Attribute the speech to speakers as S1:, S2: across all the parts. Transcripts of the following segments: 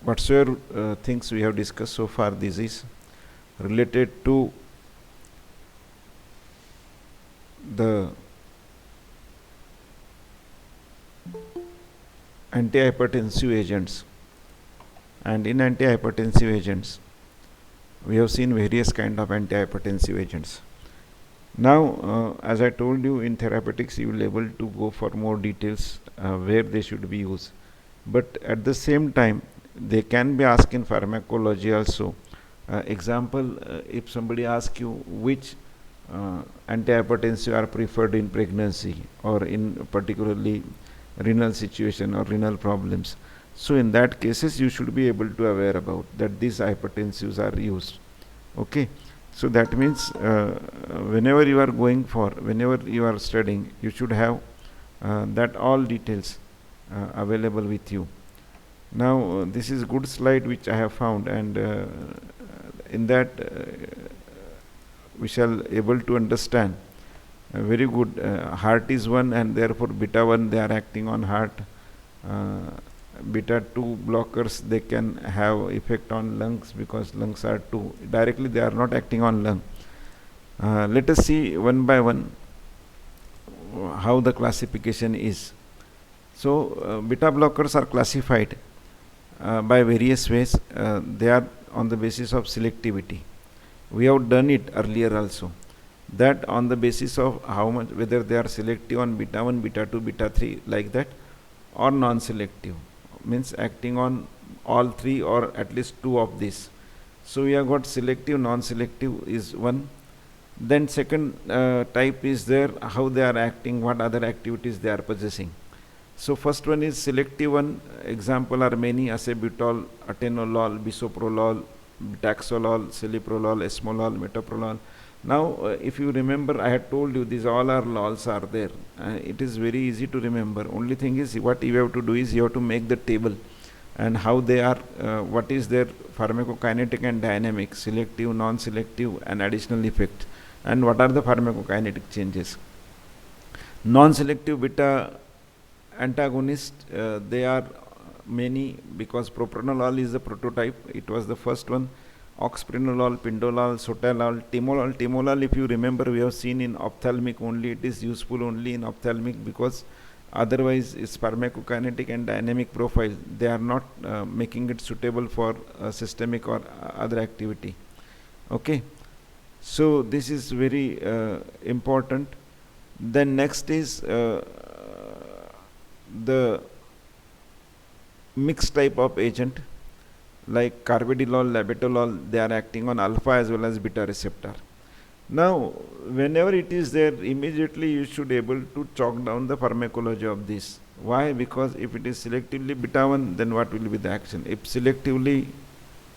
S1: whatsoever things we have discussed so far, this is related to the antihypertensive agents. And in antihypertensive agents, we have seen various kind of antihypertensive agents. Now, as I told you, in therapeutics you will be able to go for more details where they should be used. But at the same time, they can be asked in pharmacology also. Example, if somebody asks you which antihypertensive are preferred in pregnancy or in particularly renal situation or renal problems, so in that cases you should be able to aware about that these hypertensives are used. Okay, so that means whenever you are going for, whenever you are studying, you should have that all details available with you. Now this is good slide which I have found, and in that we shall able to understand very good. Heart is one, and therefore beta 1 they are acting on heart. Beta 2 blockers, they can have effect on lungs because lungs are 2. Directly they are not acting on lung. Let us see one by one how the classification is. So beta blockers are classified by various ways. They are on the basis of selectivity. We have done it earlier also, that on the basis of how much, whether they are selective on beta 1, beta 2, beta 3 like that, or non-selective, means acting on all three or at least two of these. So we have got selective, non-selective is one. Then second type is there, how they are acting, what other activities they are possessing. So first one is selective one. Example are many: acebutol, atenolol, bisoprolol, taxolol, celiprolol, esmolol, metoprolol. Now if you remember, I had told you these all are lols are there. It is very easy to remember. Only thing is, what you have to do is you have to make the table and how they are, what is their pharmacokinetic and dynamic, selective, non-selective, and additional effect, and what are the pharmacokinetic changes. Non-selective beta antagonist, they are many, because propranolol is the prototype. It was the first one. Oxprenolol, pindolol, sotalol, timolol. Timolol, if you remember, we have seen in ophthalmic only. It is useful only in ophthalmic because otherwise its pharmacokinetic and dynamic profile, they are not making it suitable for systemic or other activity. Okay, so this is very important. Then next is the mixed type of agent like carvedilol, labetalol. They are acting on alpha as well as beta receptor. Now whenever it is there, immediately you should able to chalk down the pharmacology of this. Why? Because if it is selectively beta 1, then what will be the action? If selectively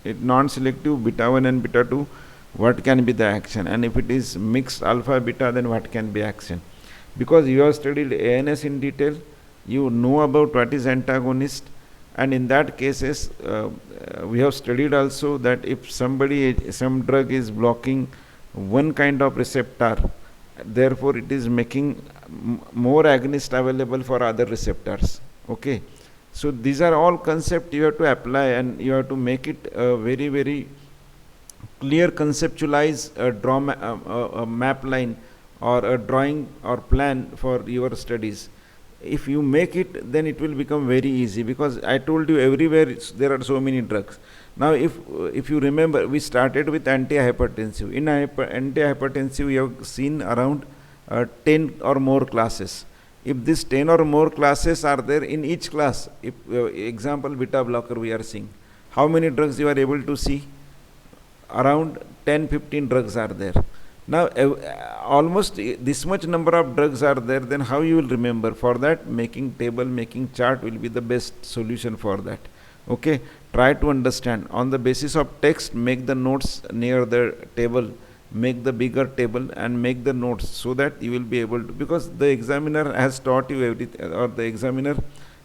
S1: non-selective beta 1 and beta 2, what can be the action? And if it is mixed alpha beta, then what can be action? Because you have studied ANS in detail, you know about what is antagonist, and in that cases we have studied also that if some drug is blocking one kind of receptor, therefore it is making more agonist available for other receptors. Okay, so these are all concepts you have to apply, and you have to make it very very clear, conceptualize, draw a map line or a drawing or plan for your studies. If you make it, then it will become very easy, because I told you everywhere there are so many drugs. Now if you remember, we started with antihypertensive. In antihypertensive we have seen around 10 or more classes. If these 10 or more classes are there in each class, if example beta blocker we are seeing, how many drugs you are able to see? Around 10-15 drugs are there. Now almost this much number of drugs are there, then how you will remember? For that, making table, making chart will be the best solution for that. Okay, try to understand on the basis of text, make the notes near the table, make the bigger table and make the notes, so that you will be able to, because the examiner has taught you everything, or the examiner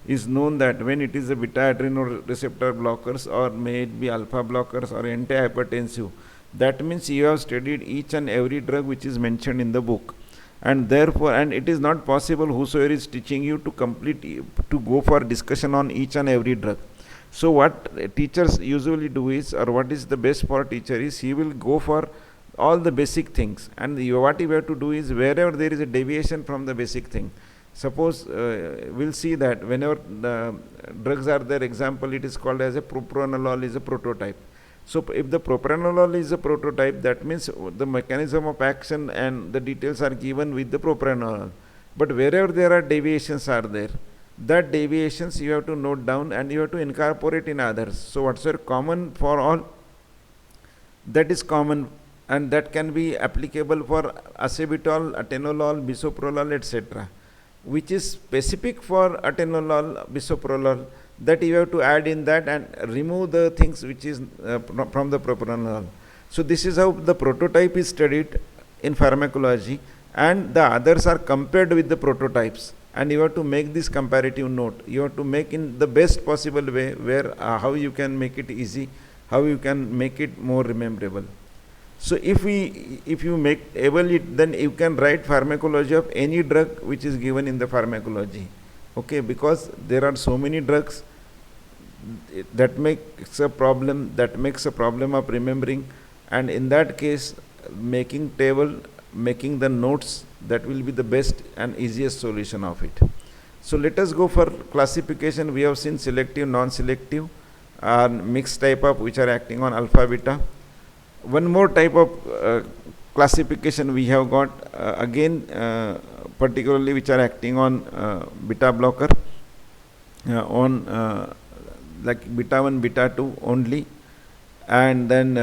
S1: is known that when it is a beta adrenoreceptor blockers, or may it be alpha blockers or antihypertensive, that means you have studied each and every drug which is mentioned in the book, and therefore, and it is not possible whosoever is teaching you to complete, to go for discussion on each and every drug. So what teachers usually do is, or what is the best for teacher is, he will go for all the basic things, and what you have to do is, wherever there is a deviation from the basic thing, suppose we'll see that whenever the drugs are there, example, it is called as a propranolol is a prototype. So if the propranolol is a prototype, that means the mechanism of action and the details are given with the propranolol. But wherever there are deviations are there, that deviations you have to note down and you have to incorporate in others. So whatsoever common for all, that is common, and that can be applicable for acebutol, atenolol, bisoprolol, etc. Which is specific for atenolol, bisoprolol, that you have to add in that and remove the things which is from the propranolol. So this is how the prototype is studied in pharmacology, and the others are compared with the prototypes, and you have to make this comparative note. You have to make in the best possible way, where how you can make it easy, how you can make it more rememberable. So if you make able it, then you can write pharmacology of any drug which is given in the pharmacology. Okay, because there are so many drugs that makes a problem of remembering, and in that case, making table, making the notes, that will be the best and easiest solution of it. So let us go for classification. We have seen selective, non-selective, and mixed type of which are acting on alpha beta. One more type of classification we have got, again particularly which are acting on beta blocker, on like beta 1, beta 2 only, and then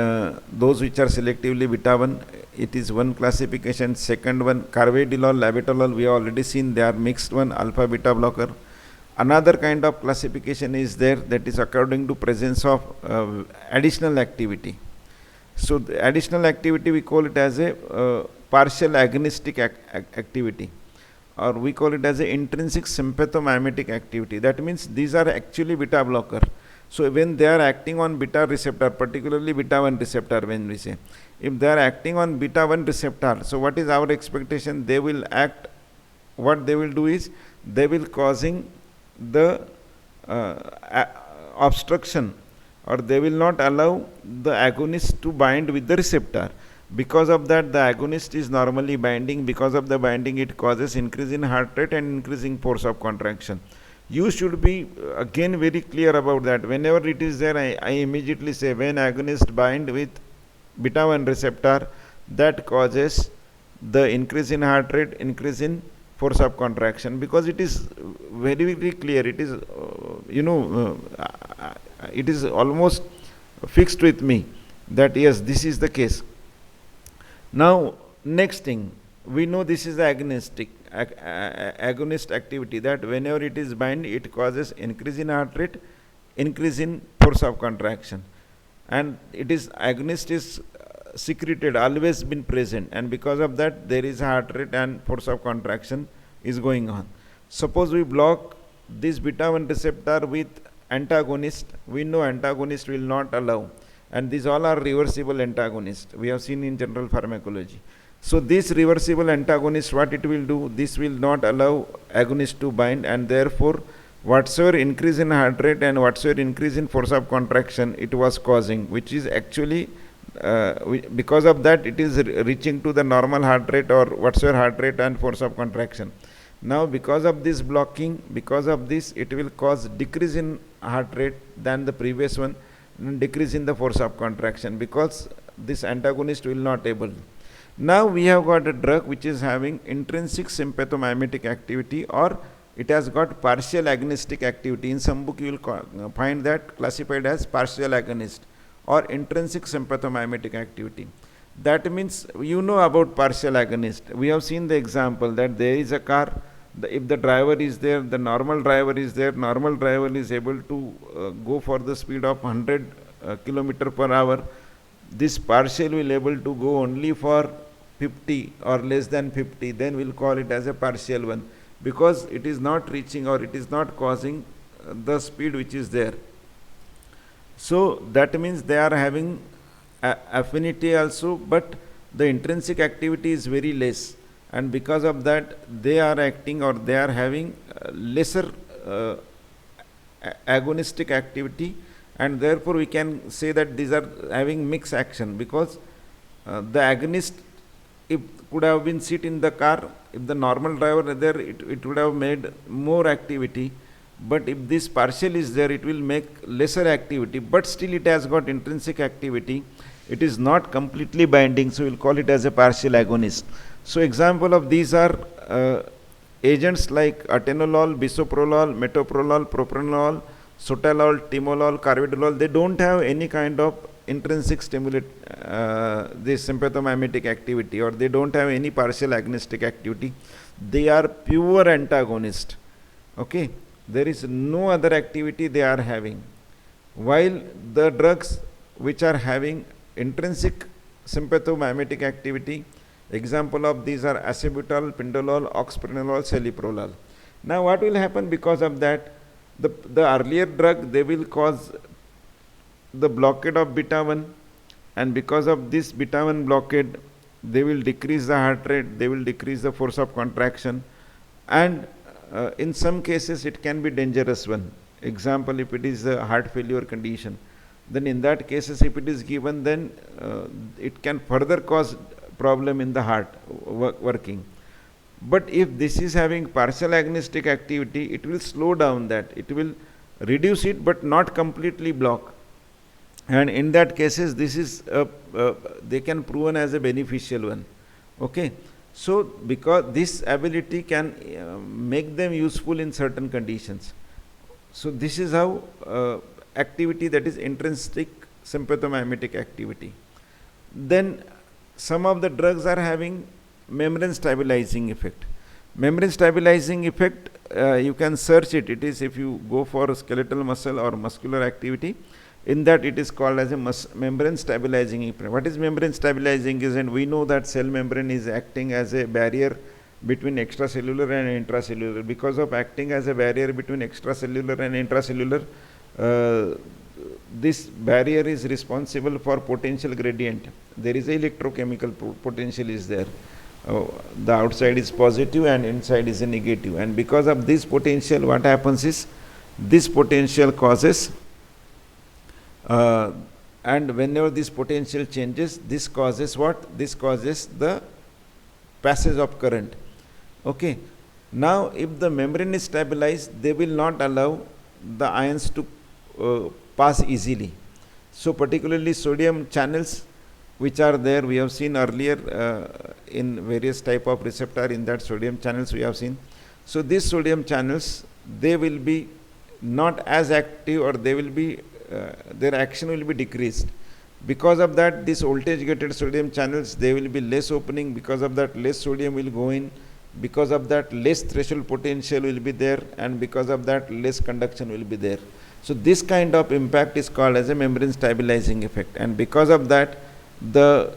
S1: those which are selectively beta 1, it is one classification. Second one, carvedilol, labetalol, we have already seen, they are mixed one, alpha beta blocker. Another kind of classification is there, that is according to presence of additional activity. So the additional activity, we call it as a partial agonistic activity, or we call it as a intrinsic sympathomimetic activity. That means these are actually beta blocker. So when they are acting on beta receptor, particularly beta 1 receptor, when we say, if they are acting on beta 1 receptor, so what is our expectation? They will act, what they will do is, they will causing the obstruction, or they will not allow the agonist to bind with the receptor. Because of that, the agonist is normally binding. Because of the binding, it causes increase in heart rate and increasing force of contraction. You should be again very clear about that. Whenever it is there, I immediately say, when agonist bind with beta 1 receptor, that causes the increase in heart rate, increase in force of contraction, because it is very, very clear. It is, it is almost fixed with me that yes, this is the case. Now, next thing, we know this is the agonist activity, that whenever it is bind, it causes increase in heart rate, increase in force of contraction, and it is agonist is secreted, always been present, and because of that, there is heart rate and force of contraction is going on. Suppose we block this beta 1 receptor with antagonist, we know antagonist will not allow, and these all are reversible antagonists, we have seen in general pharmacology. So this reversible antagonist, what it will do, this will not allow agonist to bind, and therefore whatsoever increase in heart rate and whatsoever increase in force of contraction it was causing, which is actually because of that, it is reaching to the normal heart rate or whatsoever heart rate and force of contraction. Now because of this blocking, because of this, it will cause decrease in heart rate than the previous one, and decrease in the force of contraction, because this antagonist will not able. Now we have got a drug which is having intrinsic sympathomimetic activity, or it has got partial agonistic activity. In some book you will find that classified as partial agonist or intrinsic sympathomimetic activity. That means you know about partial agonist. We have seen the example that there is a car, if the driver is there, the normal driver is there, normal driver is able to go for the speed of 100 kilometer per hour. This partial will able to go only for 50 or less than 50, then we'll call it as a partial one, because it is not reaching or it is not causing the speed which is there. So that means they are having affinity also, but the intrinsic activity is very less, and because of that they are acting or they are having lesser uh, agonistic activity, and therefore we can say that these are having mixed action, because the agonist, if could have been sit in the car, if the normal driver there, it would have made more activity, but if this partial is there, it will make lesser activity, but still it has got intrinsic activity. It is not completely binding, so we'll call it as a partial agonist. So example of these are agents like atenolol, bisoprolol, metoprolol, propranolol, sotalol, timolol, carvedilol. They don't have any kind of intrinsic stimulate this sympathomimetic activity, or they don't have any partial agonistic activity. They are pure antagonist. Okay, there is no other activity they are having, while the drugs which are having intrinsic sympathomimetic activity, example of these are acebutol, pindolol, oxprenolol, celiprolol. Now what will happen because of that? The earlier drug, they will cause the blockade of beta 1, and because of this beta 1 blockade, they will decrease the heart rate, they will decrease the force of contraction, and in some cases it can be dangerous one. Example, if it is a heart failure condition, then in that cases if it is given, then it can further cause problem in the heart working. But if this is having partial agonistic activity, it will slow down that, it will reduce it but not completely block, and in that cases this is they can proven as a beneficial one. Okay, so because this ability can make them useful in certain conditions. So this is how activity, that is intrinsic sympathomimetic activity. Then some of the drugs are having membrane stabilizing effect. Membrane stabilizing effect, you can search it. It is, if you go for skeletal muscle or muscular activity, in that it is called as a membrane stabilizing effect. What is membrane stabilizing is, and we know that cell membrane is acting as a barrier between extracellular and intracellular. Because of acting as a barrier between extracellular and intracellular, this barrier is responsible for potential gradient. There is a electrochemical potential is there. The outside is positive and inside is a negative, and because of this potential, what happens is, this potential causes and whenever this potential changes, this causes what? This causes the passage of current. Okay, now if the membrane is stabilized, they will not allow the ions to pass easily. So particularly sodium channels which are there, we have seen earlier in various type of receptor, in that sodium channels we have seen. So these sodium channels, they will be not as active, or they will be their action will be decreased. Because of that, these voltage gated sodium channels, they will be less opening. Because of that, less sodium will go in. Because of that, less threshold potential will be there, and because of that, less conduction will be there. So this kind of impact is called as a membrane stabilizing effect, and because of that, the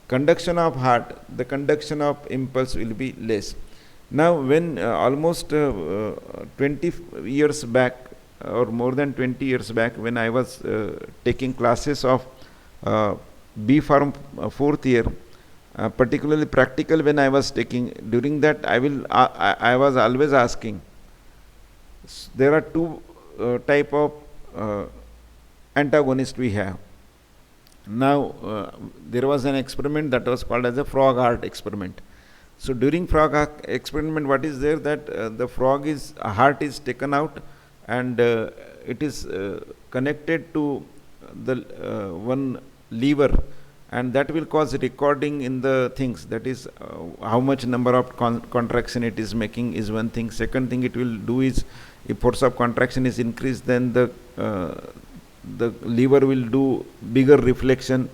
S1: conduction of heart, the conduction of impulse will be less. Now when almost 20 years back, or more than 20 years back, when I was taking classes of B Pharm 4th year, particularly practical when I was taking, during that I was always asking, there are two type of antagonist we have. Now there was an experiment that was called as a frog heart experiment. So during frog heart experiment, what is there, that the frog is heart is taken out, and it is connected to the one lever, and that will cause recording in the things, that is how much number of contraction it is making is one thing. Second thing it will do is, if force of contraction is increased, then the lever will do bigger reflection,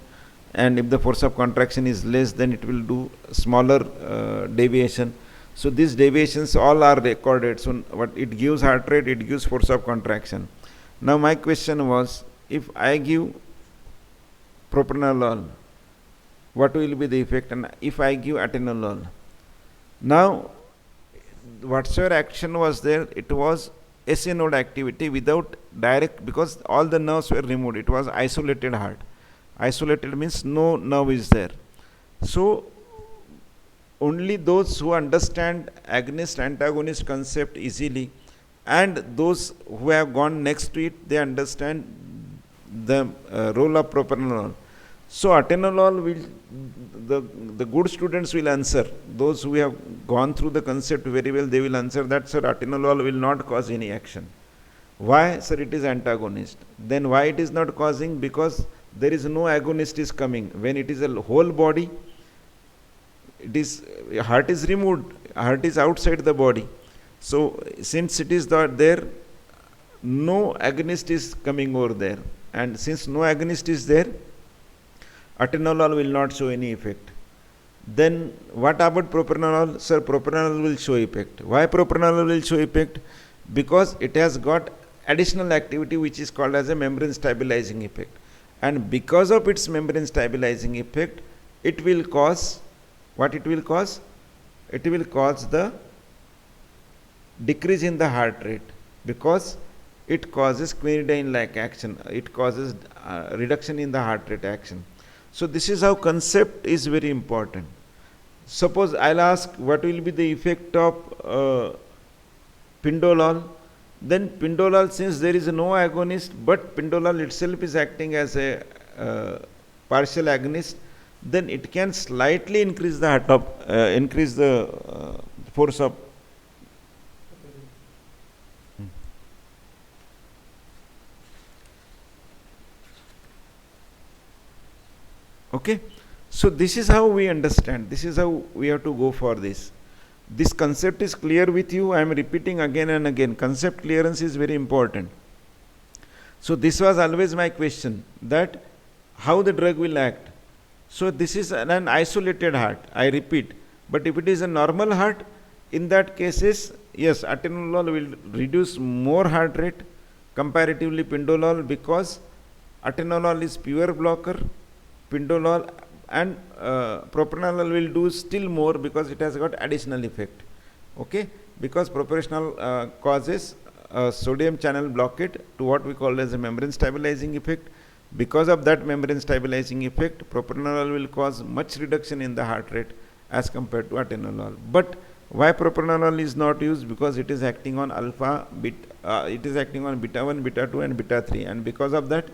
S1: and if the force of contraction is less, then it will do smaller deviation. So these deviations all are recorded. So what it gives heart rate, it gives force of contraction. Now my question was, if I give propranolol, what will be the effect, and if I give atenolol? Now whatsoever action was there, it was SA node activity without direct, because all the nerves were removed. It was isolated heart. Isolated means no nerve is there. So only those who understand agonist antagonist concept easily, and those who have gone next to it, they understand the role of propranolol. So atenolol will, the the good students will answer. Those who have gone through the concept very well, they will answer that, sir, atenolol will not cause any action. Why? Sir, it is antagonist. Then why it is not causing? Because there is no agonist is coming. When it is a whole body, it is, heart is removed, heart is outside the body. So since it is not there, no agonist is coming over there. And since no agonist is there, atenolol will not show any effect. Then what about propranolol? Sir, propranolol will show effect. Why propranolol will show effect? Because it has got additional activity which is called as a membrane stabilizing effect. And because of its membrane stabilizing effect, it will cause, what it will cause? It will cause the decrease in the heart rate, because it causes quinidine like action, it causes reduction in the heart rate action. So this is how concept is very important. Suppose I'll ask what will be the effect of pindolol. Then pindolol, since there is no agonist, but pindolol itself is acting as a partial agonist, then it can slightly increase the heart of, increase the force of. Okay, so this is how we understand, this is how we have to go for this. This concept is clear with you. I am repeating again and again, concept clearance is very important. So this was always my question, that how the drug will act. So this is an isolated heart, I repeat, but if it is a normal heart, in that cases, yes, atenolol will reduce more heart rate comparatively pindolol, because atenolol is pure blocker, pindolol and propranolol will do still more because it has got additional effect. Okay, because propranolol causes sodium channel blockade to what we call as a membrane stabilizing effect. Because of that membrane stabilizing effect, propranolol will cause much reduction in the heart rate as compared to atenolol. But why propranolol is not used? Because it is acting on alpha, beta, it is acting on beta 1, beta 2 and beta 3, and because of that,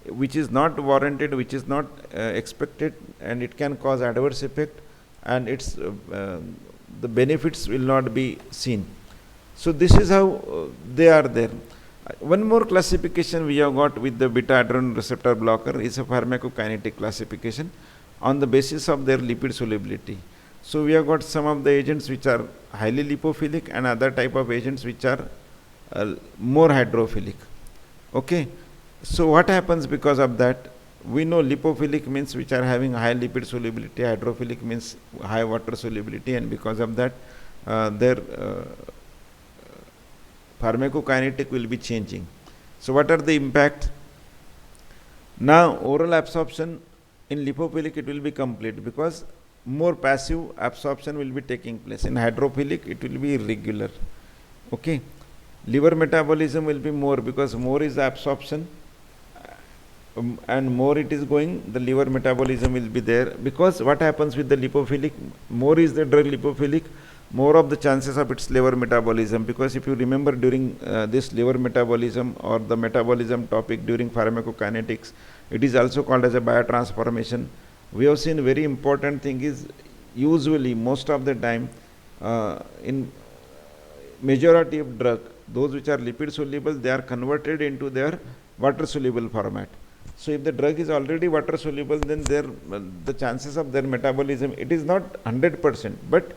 S1: which is not warranted, which is not expected, and it can cause adverse effect, and its the benefits will not be seen. So this is how they are there. One more classification we have got with the beta adrenergic receptor blocker is a pharmacokinetic classification on the basis of their lipid solubility. So we have got some of the agents which are highly lipophilic and other type of agents which are more hydrophilic. Okay. So what happens because of that? We know lipophilic means which are having high lipid solubility, hydrophilic means high water solubility, and because of that their pharmacokinetic will be changing. So what are the impact? Now oral absorption in lipophilic it will be complete, because more passive absorption will be taking place. In hydrophilic it will be irregular. Okay. Liver metabolism will be more, because more is the absorption and more it is going, the liver metabolism will be there. Because what happens with the lipophilic, more is the drug lipophilic, more of the chances of its liver metabolism. Because if you remember during this liver metabolism or the metabolism topic during pharmacokinetics, it is also called as a biotransformation. We have seen very important thing is, usually most of the time in majority of drug, those which are lipid soluble, they are converted into their water soluble format. So if the drug is already water soluble, then the chances of their metabolism, it is not 100%, but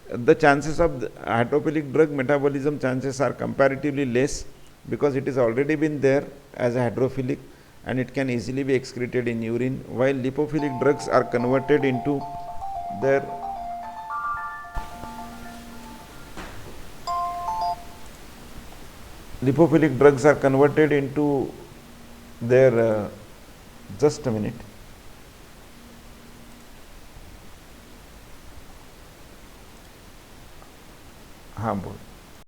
S1: the chances of the hydrophilic drug metabolism chances are comparatively less, because it is already been there as a hydrophilic and it can easily be excreted in urine, while lipophilic drugs are converted into their lipophilic drugs are converted into their just a minute. हाँ बोल.